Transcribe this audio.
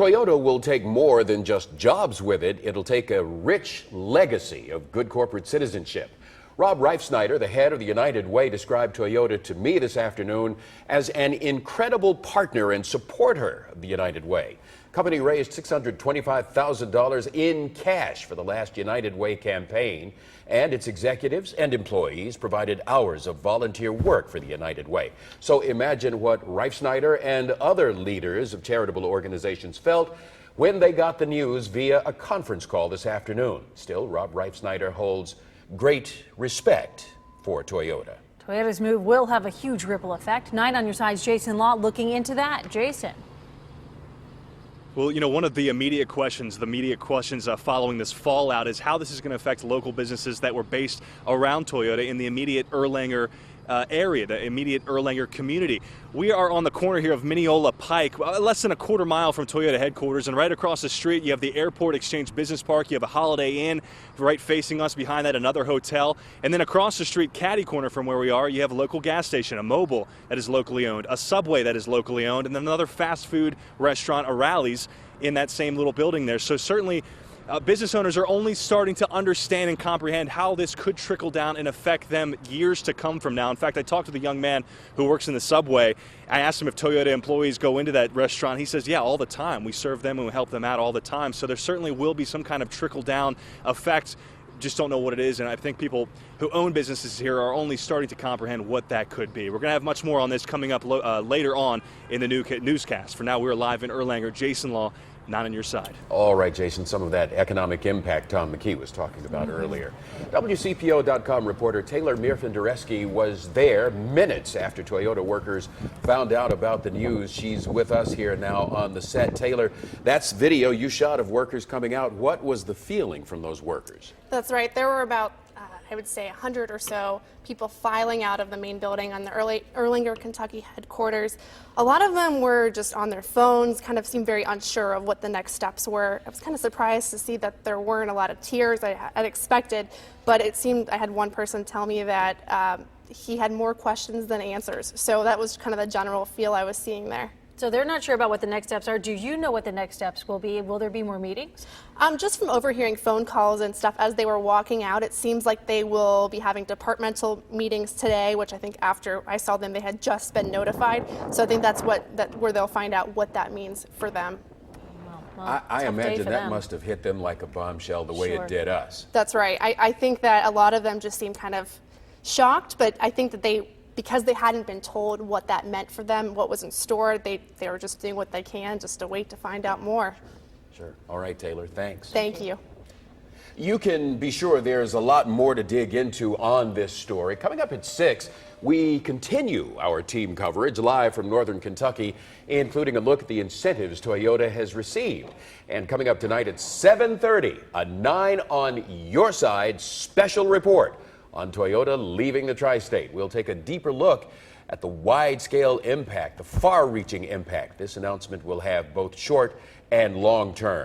Toyota will take more than just jobs with it. It'll take a rich legacy of good corporate citizenship. Rob Reifsnyder, the head of the United Way, described Toyota to me this afternoon as an incredible partner and supporter of the United Way. Company raised $625,000 in cash for the last United Way campaign, and its executives and employees provided hours of volunteer work for the United Way. So imagine what Reifsnyder and other leaders of charitable organizations felt when they got the news via a conference call this afternoon. Still, Rob Reifsnyder holds great respect for Toyota. Toyota's move will have a huge ripple effect. 9 on your side's Jason Law looking into that. Jason. Well, you know, one of the immediate questions following this fallout is how this is going to affect local businesses that were based around Toyota in the immediate Erlanger area, the immediate Erlanger community. We are on the corner here of Mineola Pike, less than a quarter mile from Toyota headquarters, and right across the street you have the Airport Exchange Business Park, you have a Holiday Inn right facing us, behind that another hotel, and then across the street, catty corner from where we are, you have a local gas station, a Mobil that is locally owned, a Subway that is locally owned, and then another fast food restaurant, a Rally's, in that same little building there. So certainly business owners are only starting to understand and comprehend how this could trickle down and affect them years to come from now. In fact, I talked to the young man who works in the Subway. I asked him if Toyota employees go into that restaurant. He says, yeah, all the time. We serve them and we help them out all the time. So there certainly will be some kind of trickle down effect. Just don't know what it is, and I think people who own businesses here are only starting to comprehend what that could be. We're going to have much more on this coming up later on in the newscast. For now, we're live in Erlanger. Jason Law, 9 on your side. All right, Jason, some of that economic impact Tom McKee was talking about earlier. WCPO.com reporter Taylor Mirfin-Dureski was there minutes after Toyota workers found out about the news. She's with us here now on the set. Taylor, that's video you shot of workers coming out. What was the feeling from those workers? That's right. There were about, I would say, 100 or so people filing out of the main building on the Erlanger, Kentucky headquarters. A lot of them were just on their phones, kind of seemed very unsure of what the next steps were. I was kind of surprised to see that there weren't a lot of tears I had expected, but it seemed, I had one person tell me that he had more questions than answers. So that was kind of the general feel I was seeing there. So they're not sure about what the next steps are. Do you know what the next steps will be? Will there be more meetings? Just from overhearing phone calls and stuff as they were walking out, it seems like they will be having departmental meetings today, which I think after I saw them, they had just been notified. So I think that's where they'll find out what that means for them. Well, I imagine that must have hit them like a bombshell the way it did us. That's right. I think that a lot of them just seemed kind of shocked, but I think that because they hadn't been told what that meant for them, what was in store, they were just doing what they can just to wait to find out more. Sure. All right, Taylor, thanks. Thank you. You can be sure there's a lot more to dig into on this story. Coming up at 6, we continue our team coverage live from Northern Kentucky, including a look at the incentives Toyota has received. And coming up tonight at 7:30, a 9 on your side special report on Toyota leaving the tri-state. We'll take a deeper look at the wide-scale impact, the far-reaching impact this announcement will have both short and long term.